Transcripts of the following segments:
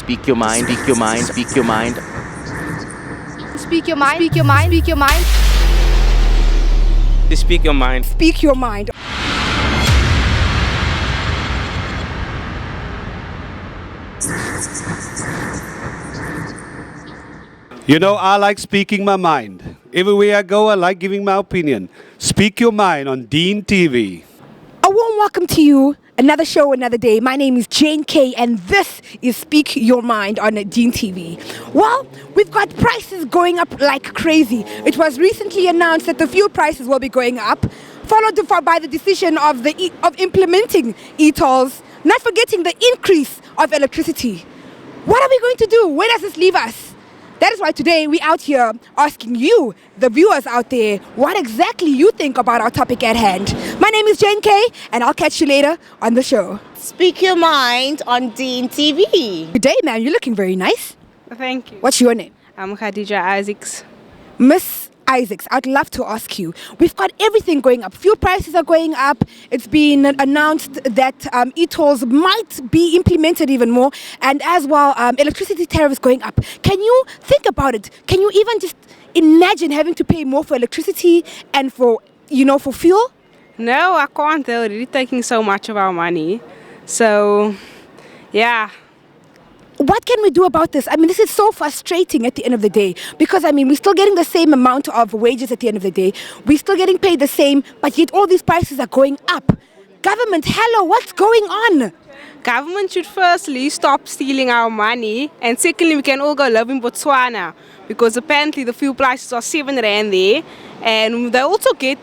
speak your mind, speak your mind, speak your mind. Speak your mind, speak your mind, speak your mind. To speak your mind. Speak your mind. You know, I like speaking my mind. Everywhere I go, I like giving my opinion. Speak your mind on Deen TV. A warm welcome to you. Another show, another day. My name is Jane K, and this is Speak Your Mind on Deen TV. Well, we've got prices going up like crazy. It was recently announced that the fuel prices will be going up, followed by the decision of implementing e-tolls, not forgetting the increase of electricity. What are we going to do? Where does this leave us? That is why today we're out here asking you, the viewers out there, what exactly you think about our topic at hand. My name is Jane K, and I'll catch you later on the show. Speak your mind on Deen TV. Good day, ma'am. You're looking very nice. Thank you. What's your name? I'm Khadija Isaacs. Miss Isaacs, I'd love to ask you. We've got everything going up. Fuel prices are going up. It's been announced that e-tolls might be implemented even more. And as well, electricity tariffs going up. Can you think about it? Can you even just imagine having to pay more for electricity and for fuel? No, I can't. They're already taking so much of our money. So, yeah. What can we do about this? I mean, this is so frustrating at the end of the day because, we're still getting the same amount of wages at the end of the day. We're still getting paid the same, but yet all these prices are going up. Government, hello, what's going on? Government should firstly stop stealing our money, and secondly, we can all go live in Botswana because apparently the fuel prices are 7 rand there, and they also get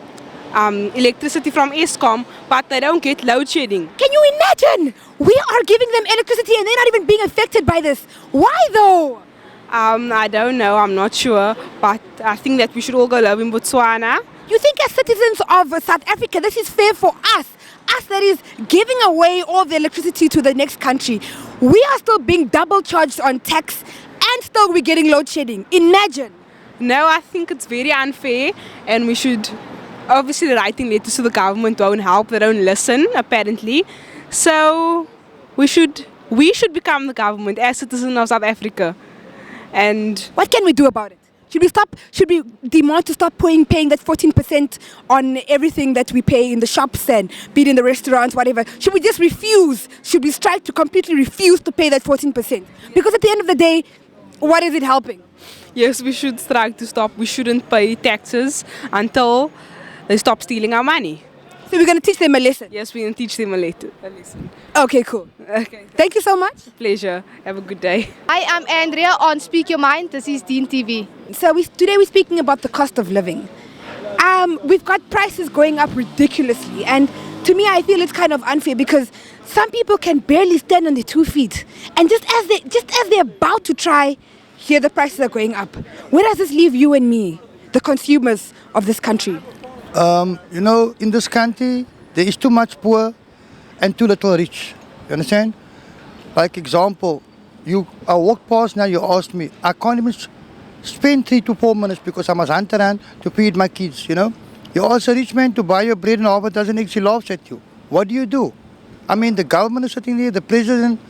electricity from Eskom, but they don't get load shedding. Can you imagine? We are giving them electricity and they're not even being affected by this. Why though? I don't know, I'm not sure, but I think that we should all go live in Botswana. You think as citizens of South Africa, this is fair for us? Us that is giving away all the electricity to the next country. We are still being double charged on tax and still we're getting load shedding. Imagine. No, I think it's very unfair, and we should... Obviously, the writing letters to the government won't help. They don't listen, apparently. So we should become the government as citizens of South Africa. And what can we do about it? Should we demand to stop paying that 14% on everything that we pay in the shops and be it in the restaurants, whatever? Should we just refuse? Should we strike to completely refuse to pay that 14%? Because at the end of the day, what is it helping? Yes, we should strike to stop. We shouldn't pay taxes until they stop stealing our money. So we're going to teach them a lesson? Yes, we're going to teach them a lesson. Okay, cool. Okay. Thank you so much. Pleasure. Have a good day. Hi, I'm Andrea on Speak Your Mind. This is Deen TV. So today we're speaking about the cost of living. We've got prices going up ridiculously, and to me I feel it's kind of unfair because some people can barely stand on their 2 feet, and just as they're about to try, here the prices are going up. Where does this leave you and me, the consumers of this country? In this country, there is too much poor and too little rich. You understand? Like example, I walk past now, you asked me, I can't even spend 3 to 4 minutes because I must hunt around to feed my kids, You ask a rich man to buy your bread and half a dozen eggs, he laughs at you. What do? The government is sitting there, the president.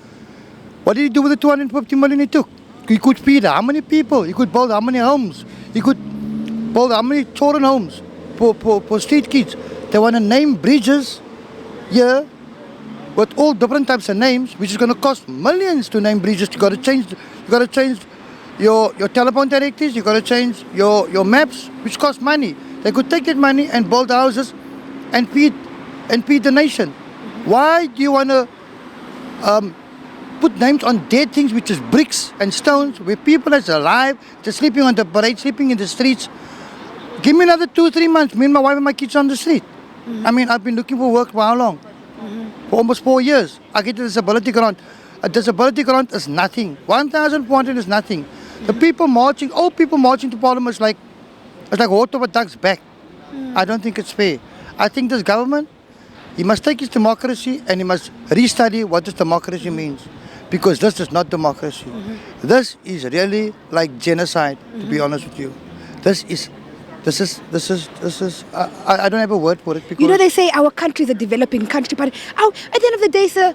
What did he do with the 250 million he took? He could feed how many people? He could build how many homes? He could build how many children homes? For street kids. They want to name bridges here with all different types of names, which is going to cost millions to name bridges. You got to change your telephone directories. You got to change your maps, which cost money. They could take that money and build houses and feed the nation. Why do you want to put names on dead things, which is bricks and stones, where people that's alive, just sleeping on the parade, sleeping in the streets? Give me another 2-3 months. Me and my wife and my kids on the street. I've been looking for work for how long? For almost 4 years. I get a disability grant. A disability grant is nothing. 1,400 is nothing. The people marching, old people marching to Parliament is like water over a duck's back. I don't think it's fair. I think this government, he must take his democracy and he must restudy what this democracy means. Because this is not democracy. This is really like genocide, to be honest with you. This is I don't have a word for it because... They say our country is a developing country, but at the end of the day, sir,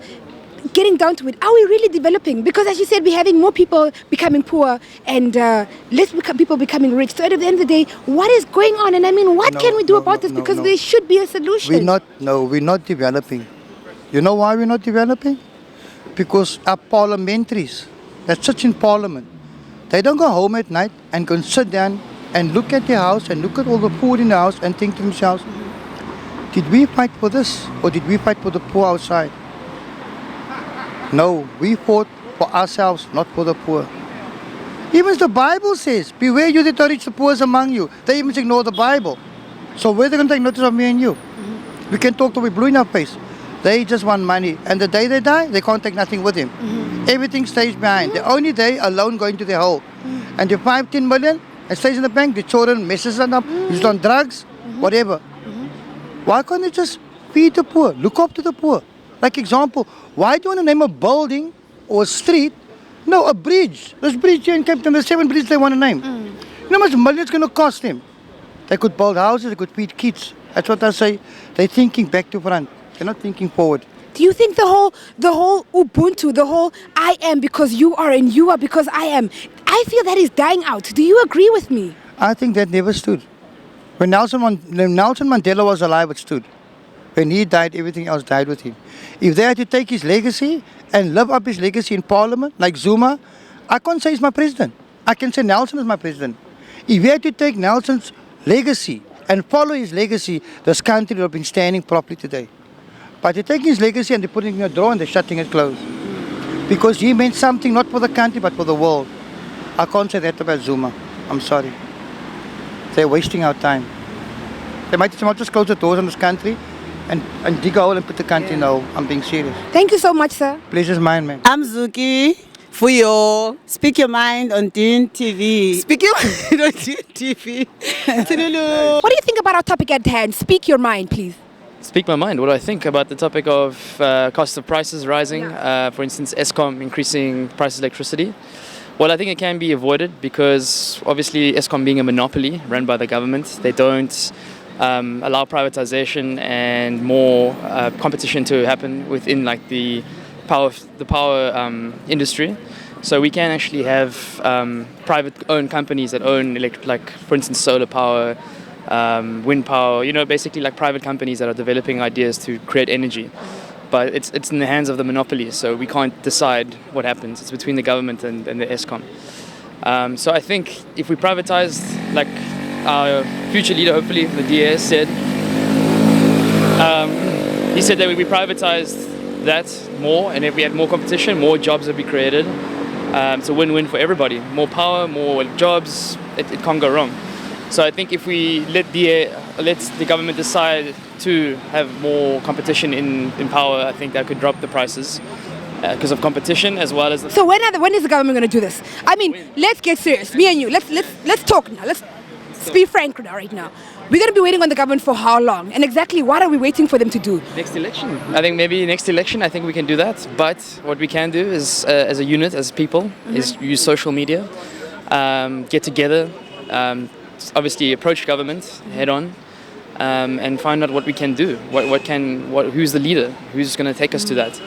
getting down to it, are we really developing? Because as you said, we're having more people becoming poor and people becoming rich. So at the end of the day, what is going on? And I mean, what can we do about this? Because there should be a solution. We're not developing. You know why we're not developing? Because our parliamentaries that sit in parliament, they don't go home at night and go and sit down and look at their house and look at all the food in the house and think to themselves, did we fight for this or did we fight for the poor outside? No, we fought for ourselves, not for the poor. Even the Bible says, beware you that rich the poor is among you. They even ignore the Bible. So where are they going to take notice of me and you? We can talk till we blue in our face. They just want money. And the day they die, they can't take nothing with them. Everything stays behind. The only day alone going to their hole. And the 5-10 million, it stays in the bank, the children messes it up, used on drugs, whatever. Why can't they just feed the poor, look up to the poor? Like example, why do you want to name a building or a street? No, a bridge. This bridge here in Cape Town, there's 7 bridges they want to name. You know how much money it's going to cost them? They could build houses, they could feed kids. That's what I say. They're thinking back to front. They're not thinking forward. Do you think the whole Ubuntu, the whole I am because you are and you are because I am, I feel that is dying out. Do you agree with me? I think that never stood. When Nelson Mandela was alive, it stood. When he died, everything else died with him. If they had to take his legacy and live up his legacy in parliament, like Zuma, I can't say he's my president. I can say Nelson is my president. If we had to take Nelson's legacy and follow his legacy, this country would have been standing properly today. But they're taking his legacy and they're putting it in a drawer and they're shutting it closed. Because he meant something not for the country but for the world. I can't say that about Zuma. I'm sorry. They're wasting our time. They might just close the doors on this country and dig a hole and put the country in a hole. I'm being serious. Thank you so much, sir. Pleasure's mine, man. I'm Zuki. Fuyo. Speak your mind on Deen TV. Speak your mind on Deen TV. Tululu. What do you think about our topic at hand? Speak your mind, please. Speak my mind. What do I think about the topic of cost of prices rising? For instance, Eskom increasing prices of electricity. Well, I think it can be avoided because obviously Eskom being a monopoly run by the government, they don't allow privatization and more competition to happen within like the power industry. So we can actually have private-owned companies that own like for instance solar power, wind power. You know, basically like private companies that are developing ideas to create energy. But it's in the hands of the monopoly, so we can't decide what happens. It's between the government and the Eskom. So I think if we privatized, like our future leader, hopefully, the DA said, he said that we privatized that more, and if we had more competition, more jobs would be created. It's a win-win for everybody. More power, more jobs, it can't go wrong. So I think if we let the government decide to have more competition in power, I think that could drop the prices because of competition as well as. So when is the government going to do this? I mean, let's get serious. Me and you. Let's talk now. Let's be frank now. Right now, we're going to be waiting on the government for how long? And exactly what are we waiting for them to do? Next election. I think maybe next election. I think we can do that. But what we can do is, as a unit, as people, is use social media, get together. Obviously approach government head on and find out what we can do, who's the leader, who's going to take us to that.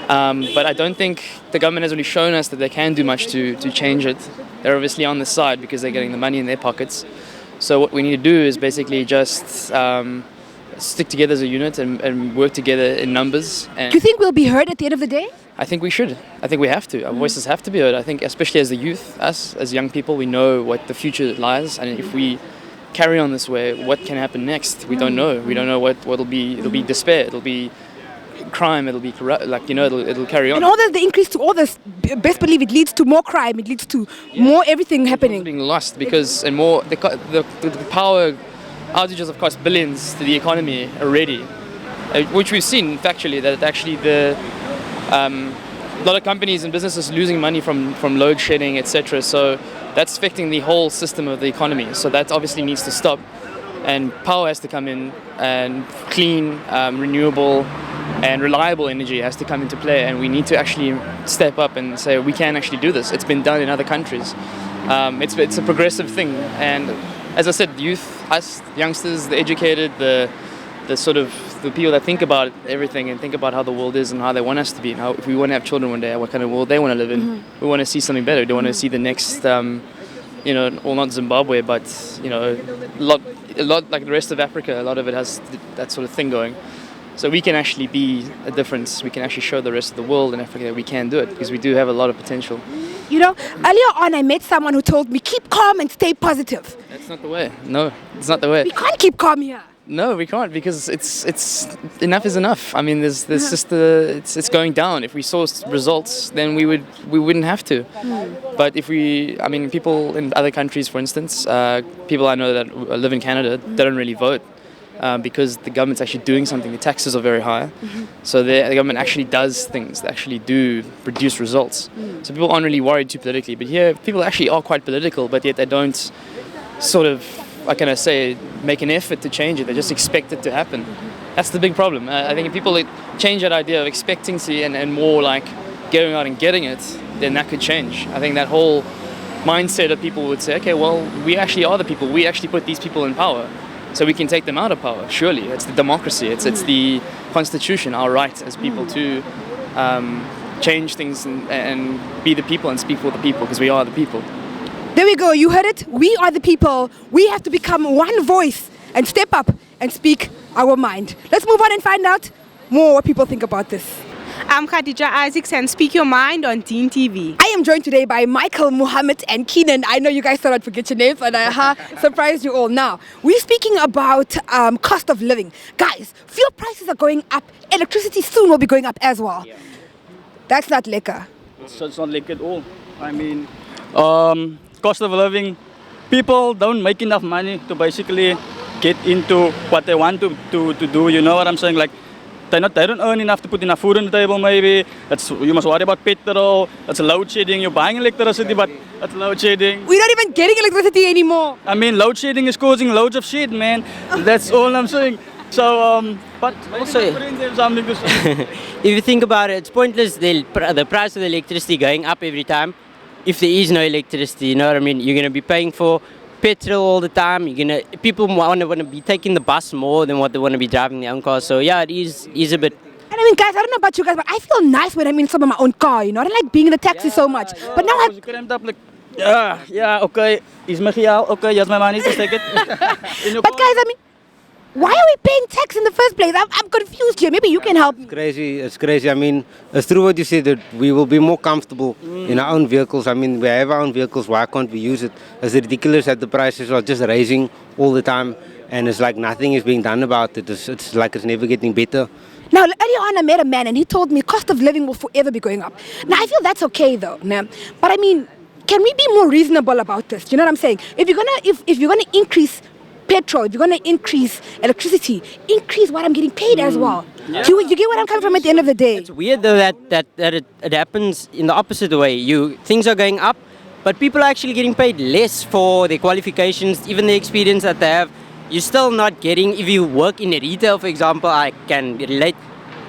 But I don't think the government has really shown us that they can do much to change it. They're obviously on the side because they're getting the money in their pockets. So what we need to do is basically just stick together as a unit and work together in numbers. And do you think we'll be heard at the end of the day? I think we should. I think we have to. Our voices have to be heard. I think especially as the youth, us as young people, we know what the future lies. And if we carry on this way, what can happen next? We don't know. We don't know what'll be. It'll be despair. It'll be crime. It'll be corrupt. Like, you know, it'll carry on. And all the increase to all this, best believe it leads to more crime. It leads to more everything happening. Being lost because and more the power outages have cost billions to the economy already, which we've seen factually that actually a lot of companies and businesses losing money from load shedding, etc. So that's affecting the whole system of the economy. So that obviously needs to stop, and power has to come in, and clean, renewable, and reliable energy has to come into play. And we need to actually step up and say we can actually do this. It's been done in other countries. It's a progressive thing, and as I said, youth, us youngsters, the educated, the sort of the people that think about everything and think about how the world is and how they want us to be, and how if we want to have children one day, what kind of world they want to live in. We want to see something better. We don't want to see the next, you know, well, not Zimbabwe, but you know, a lot like the rest of Africa. A lot of it has that sort of thing going. So we can actually be a difference. We can actually show the rest of the world in Africa that we can do it, because we do have a lot of potential. You know, earlier on I met someone who told me, keep calm and stay positive. That's not the way. No, it's not the way. We can't keep calm here. No, we can't, because it's enough is enough. I mean, there's just it's going down. If we saw results, then we wouldn't have to. But if I mean, people in other countries, for instance, people I know that live in Canada, they don't really vote. Because the government's actually doing something. The taxes are very high. So the government actually does things that actually do produce results. So people aren't really worried too politically. But here, people actually are quite political, but yet they don't sort of, how can I say, make an effort to change it. They just expect it to happen. That's the big problem. I think if people change that idea of expectancy and more like going out and getting it, then that could change. I think that whole mindset of people would say, okay, well, we actually are the people. We actually put these people in power. So we can take them out of power, surely. It's the democracy, it's the constitution, our right as people to change things and be the people and speak for the people, because we are the people. There we go, you heard it. We are the people. We have to become one voice and step up and speak our mind. Let's move on and find out more what people think about this. I'm Khadija Isaacs and Speak Your Mind on Deen TV. I am joined today by Michael, Muhammad and Keenan. I know you guys thought I'd forget your names, and I surprised you all. Now, we're speaking about cost of living. Guys, fuel prices are going up. Electricity soon will be going up as well. Yeah. That's not liquor. It's not liquor at all. I mean, cost of living, people don't make enough money to basically get into what they want to do. You know what I'm saying? Like, they don't earn enough to put enough food on the table, maybe. You must worry about petrol. That's load shedding. You're buying electricity, but that's load shedding. We're not even getting electricity anymore. I mean, load shedding is causing loads of shit, man. That's all I'm saying. So, but also, if you think about it, it's pointless the price of the electricity going up every time if there is no electricity. You know what I mean? You're going to be paying for petrol all the time. People want to be taking the bus more than what they want to be driving their own car. So yeah, it is a bit. And I mean, guys, I don't know about you guys, but I feel nice when I'm in some of my own car. You know, I don't like being in the taxi so much. But now I'm cramped up like. Yeah, okay. Is my geld? Okay, yes, my money to take it. But guys, I mean, why are we paying tax in the first place? I'm confused here. Maybe you can help. It's crazy. I mean, it's true what you said, that we will be more comfortable in our own vehicles. I mean, we have our own vehicles. Why can't we use it? It's ridiculous that the prices are just raising all the time, and it's like nothing is being done about it. It's like it's never getting better. Now, earlier on, I met a man, and he told me cost of living will forever be going up. Now, I feel that's okay, though. Nah? But I mean, can we be more reasonable about this? Do you know what I'm saying? If you're gonna increase petrol, if you're going to increase electricity, increase what I'm getting paid as well. Yeah. Do you get what I'm coming from at the end of the day? It's weird though that it happens in the opposite way. Things are going up, but people are actually getting paid less for their qualifications, even the experience that they have. You're still not getting, if you work in retail, for example, I can relate.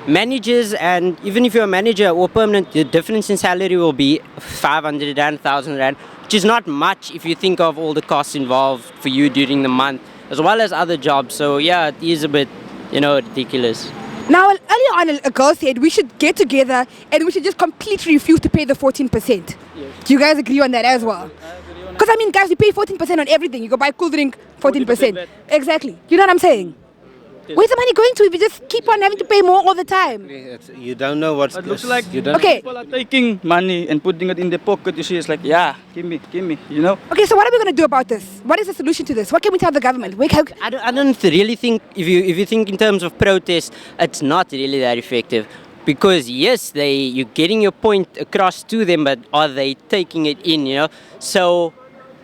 Managers, and even if you're a manager or permanent, the difference in salary will be 500 Rand, 1,000 Rand, which is not much if you think of all the costs involved for you during the month, as well as other jobs. So yeah, it is a bit, ridiculous. Now, earlier on, a girl said we should get together and we should just completely refuse to pay the 14%. Yes. Do you guys agree on that as well? Because I mean, guys, we pay 14% on everything. You go buy a cool drink, 14%. Exactly. You know what I'm saying? Where's the money going to if you just keep on having to pay more all the time? You don't know what's... It looks like okay. People are taking money and putting it in their pocket. You see, it's like, yeah, give me, you know? Okay, so what are we going to do about this? What is the solution to this? What can we tell the government? I don't really think, if you think in terms of protest, it's not really that effective. Because yes, you're getting your point across to them, but are they taking it in, So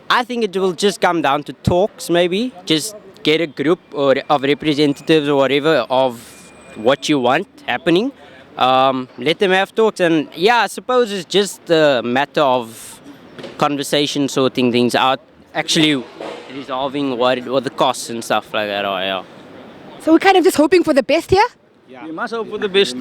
I think it will just come down to talks, maybe. Just get a group of representatives or whatever of what you want happening. Let them have talks, and yeah, I suppose it's just a matter of conversation, sorting things out, actually resolving what the costs and stuff like that are. Yeah. So we're kind of just hoping for the best here? Yeah. You must hope for the best.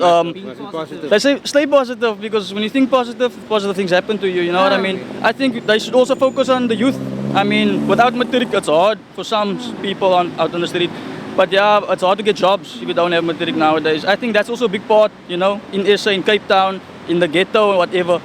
They say stay positive, because when you think positive things happen to you, you know what I mean? I think they should also focus on the youth. I mean, without matric, it's hard for some people out on the street. But yeah, it's hard to get jobs if you don't have matric nowadays. I think that's also a big part, you know, in SA, in Cape Town, in the ghetto, or whatever.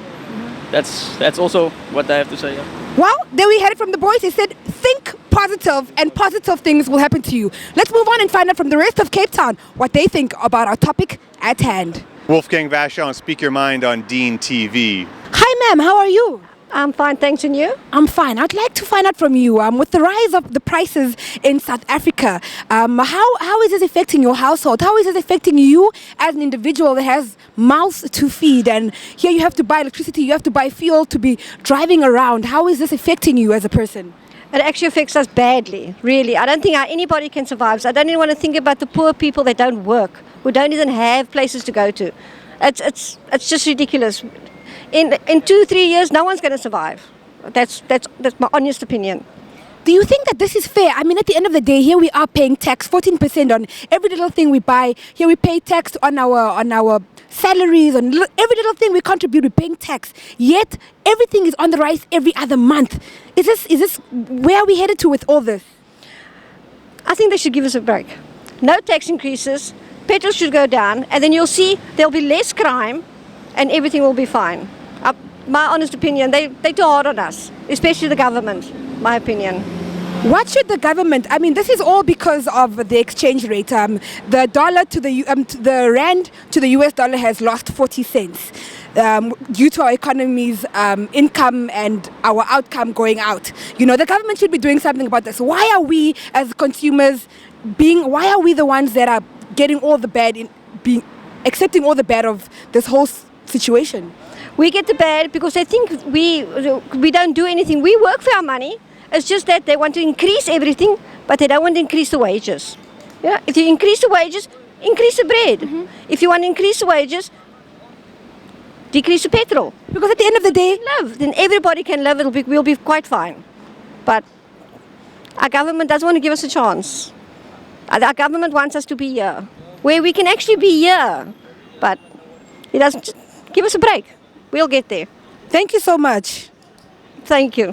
That's also what I have to say. Yeah. Well, there we had it from the boys. They said, think positive and positive things will happen to you. Let's move on and find out from the rest of Cape Town what they think about our topic at hand. Wolfgang Vashon on Speak Your Mind on Deen TV. Hi, ma'am. How are you? I'm fine, thanks, and you? I'm fine. I'd like to find out from you, with the rise of the prices in South Africa, how is this affecting your household? How is it affecting you as an individual that has mouths to feed? And here you have to buy electricity, you have to buy fuel to be driving around. How is this affecting you as a person? It actually affects us badly, really. I don't think anybody can survive. So I don't even want to think about the poor people that don't work, who don't even have places to go to. It's just ridiculous. In 2-3 years, no one's going to survive. That's my honest opinion. Do you think that this is fair? I mean, at the end of the day, here we are paying tax, 14% on every little thing we buy. Here we pay tax on our salaries, on every little thing we contribute, we're paying tax. Yet everything is on the rise every other month. Is this where are we headed to with all this? I think they should give us a break. No tax increases, petrol should go down, and then you'll see there'll be less crime, and everything will be fine. My honest opinion, they're too hard on us, especially the government, my opinion. What should the government, I mean, this is all because of the exchange rate. The dollar to the rand to the US dollar has lost 40 cents due to our economy's income and our outcome going out. You know, the government should be doing something about this. Why are we as consumers why are we the ones that are getting all the bad, accepting all the bad of this whole situation? We get the bad because they think we don't do anything. We work for our money. It's just that they want to increase everything, but they don't want to increase the wages. Yeah? If you increase the wages, increase the bread. Mm-hmm. If you want to increase the wages, decrease the petrol. Because at the end of the day, then everybody can live. We'll be quite fine. But our government doesn't want to give us a chance. Our government wants us to be here, where we can actually be here. But it doesn't. Just give us a break. We'll get there. Thank you so much. Thank you.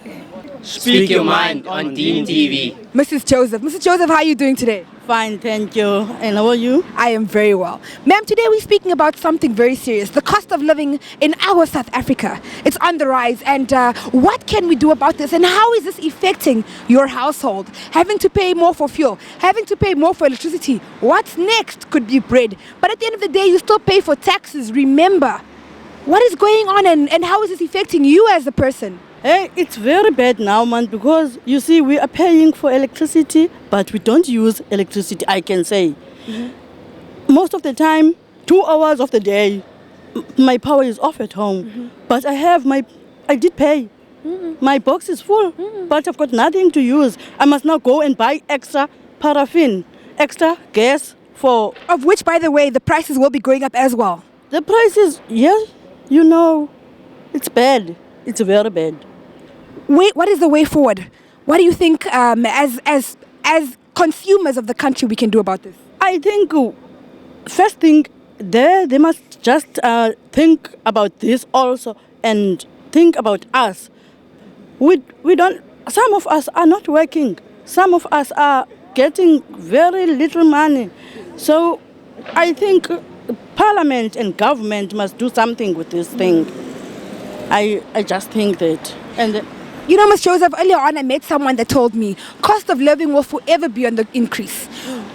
Speak Your Mind on Deen TV. Mrs. Joseph. Mrs. Joseph, how are you doing today? Fine, thank you. And how are you? I am very well. Ma'am, today we're speaking about something very serious. The cost of living in our South Africa. It's on the rise. And what can we do about this? And how is this affecting your household? Having to pay more for fuel. Having to pay more for electricity. What's next could be bread. But at the end of the day, you still pay for taxes. Remember. What is going on and how is this affecting you as a person? Hey, it's very bad now, man, because you see, we are paying for electricity, but we don't use electricity, I can say. Mm-hmm. Most of the time, 2 hours of the day, my power is off at home. Mm-hmm. But I did pay. Mm-hmm. My box is full, but I've got nothing to use. I must now go and buy extra paraffin, extra gas for... Of which, by the way, the prices will be going up as well. The prices, yes, you know, it's bad. It's very bad. What is the way forward? What do you think as consumers of the country we can do about this? I think first thing they must just think about this also and think about us. We don't. Some of us are not working. Some of us are getting very little money. So I think Parliament and government must do something with this thing. I just think that. And you know, Ms. Joseph, earlier on I met someone that told me cost of living will forever be on the increase.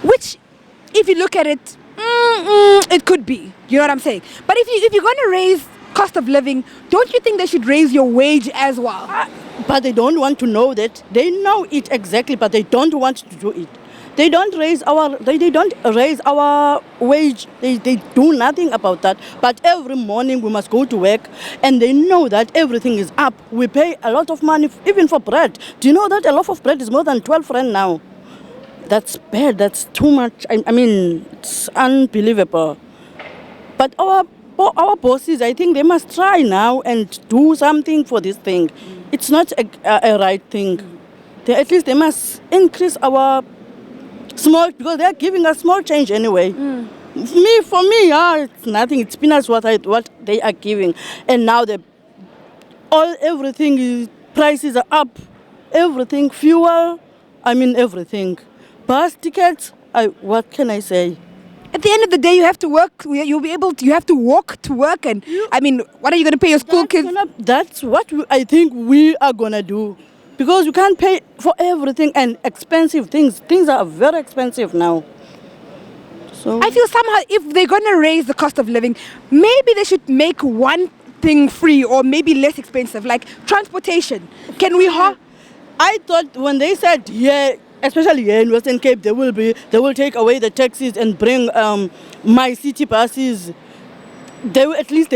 Which, if you look at it, it could be. You know what I'm saying? But if you're going to raise cost of living, don't you think they should raise your wage as well? But they don't want to know that. They know it exactly, but they don't want to do it. They don't raise our wage. They do nothing about that. But every morning we must go to work, and they know that everything is up. We pay a lot of money, even for bread. Do you know that a loaf of bread is more than 12 rand now? That's bad. That's too much. I mean, it's unbelievable. But our bosses, I think they must try now and do something for this thing. It's not a right thing. At least they must increase our small, because they're giving us small change anyway. For me, it's nothing. It's peanuts what they are giving, and now everything prices are up. Everything, fuel, everything. Bus tickets, what can I say? At the end of the day, you have to work. You'll be able to. You have to walk to work, and I mean, what are you going to pay your school kids? That's what I think we are gonna do, because you can't pay for everything and expensive things. Things are very expensive now. So I feel somehow if they're going to raise the cost of living, maybe they should make one thing free or maybe less expensive, like transportation. Can we? I thought when they said especially here in Western Cape, they will take away the taxis and bring my city buses. They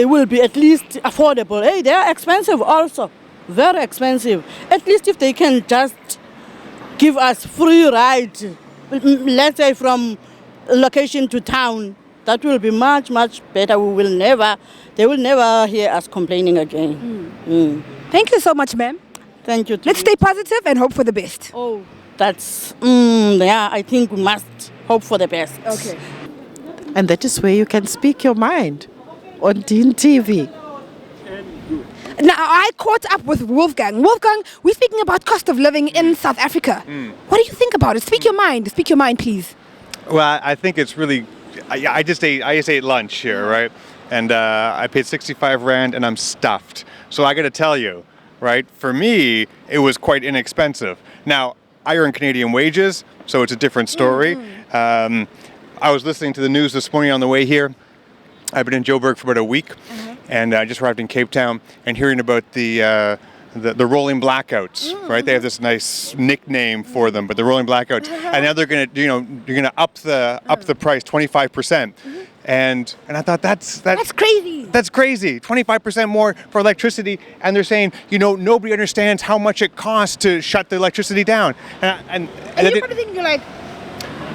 will be at least affordable. Hey, they are expensive also, very expensive. At least if they can just give us free ride, let's say from location to town, that will be much, much better. They will never hear us complaining again. Thank you so much, ma'am. Thank you. Let's stay positive and hope for the best. Oh, that's, I think we must hope for the best. Okay. And that is where you can speak your mind on Deen TV. Now, I caught up with Wolfgang. Wolfgang, we're speaking about cost of living in South Africa. What do you think about it? Speak your mind. Speak your mind, please. Well, I think it's really. I just ate lunch here, right? And I paid 65 Rand, and I'm stuffed. So I got to tell you, right? For me, it was quite inexpensive. Now, I earn Canadian wages, so it's a different story. I was listening to the news this morning on the way here. I've been in Joburg for about a week, and I just arrived in Cape Town, and hearing about the rolling blackouts, right? They have this nice nickname for them, but the rolling blackouts, and now they're gonna, you're gonna up the price 25%, and I thought that's crazy. That's crazy. 25% more for electricity, and they're saying, nobody understands how much it costs to shut the electricity down, and you're probably thinking, you're like.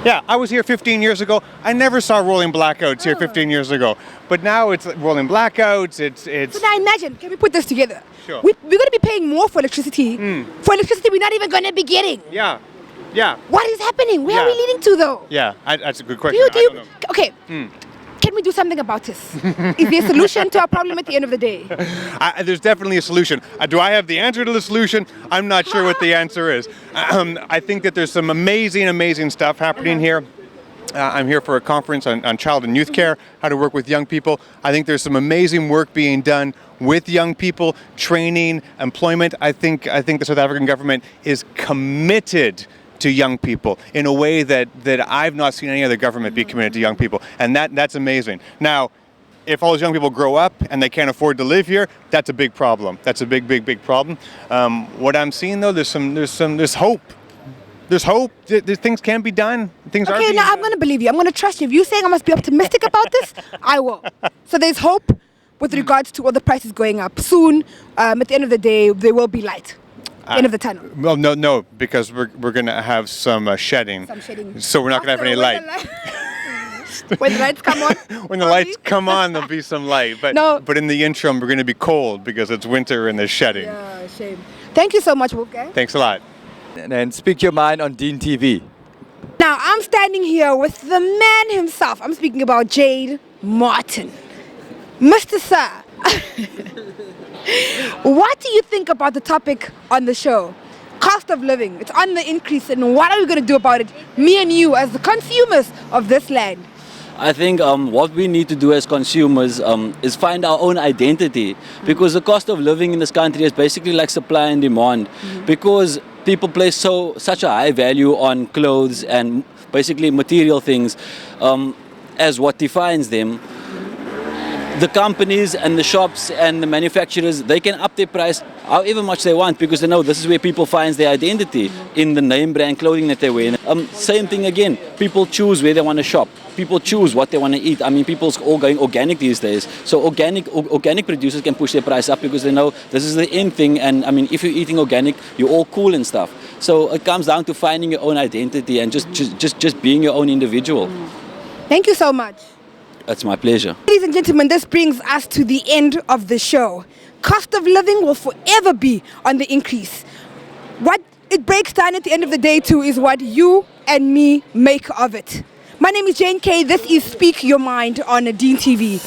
Yeah, I was here 15 years ago. I never saw rolling blackouts here 15 years ago. But now it's rolling blackouts. It's. So now imagine, can we put this together? Sure. We're going to be paying more for electricity. For electricity, we're not even going to be getting. Yeah. What is happening? Where are we leading to, though? Yeah, that's a good question. I don't know. Okay. Can we do something about this? Is there a solution to our problem at the end of the day? There's definitely a solution. Do I have the answer to the solution? I'm not sure what the answer is. I think that there's some amazing stuff happening here. I'm here for a conference on child and youth care, how to work with young people. I think there's some amazing work being done with young people, training, employment. I think the South African government is committed to young people in a way that I've not seen any other government be committed to young people, and that's amazing. Now, if all those young people grow up and they can't afford to live here, that's a big problem. That's a big problem. What I'm seeing though, there's hope. There's hope. Things can be done. Things are. Okay, now I'm going to believe you. I'm going to trust you. If you're saying I must be optimistic about this, I will. So there's hope with regards to all the prices going up. Soon, at the end of the day, there will be light. End of the tunnel. Well, no, because we're going to have some shedding. So we're not going to have any light. When the lights come on? When the lights come on, there'll be some light. But in the interim, we're going to be cold because it's winter and there's shedding. Yeah, shame. Thank you so much, Wolfgang. Thanks a lot. And speak your mind on Deen TV. Now, I'm standing here with the man himself. I'm speaking about Jade Martin. Mr. Sir. What do you think about the topic on the show? Cost of living. It's on the increase, and what are we going to do about it? Me and you as the consumers of this land. I think what we need to do as consumers is find our own identity, because the cost of living in this country is basically like supply and demand, because people place such a high value on clothes and basically material things as what defines them. The companies and the shops and the manufacturers, they can up their price however much they want, because they know this is where people find their identity, in the name brand clothing that they wear. Same thing again, people choose where they want to shop. People choose what they want to eat. I mean, people's all going organic these days. So organic producers can push their price up because they know this is the end thing. And I mean, if you're eating organic, you're all cool and stuff. So it comes down to finding your own identity and just being your own individual. Thank you so much. It's my pleasure. Ladies and gentlemen, this brings us to the end of the show. Cost of living will forever be on the increase. What it breaks down at the end of the day too is what you and me make of it. My name is Jane K. This is Speak Your Mind on Deen TV.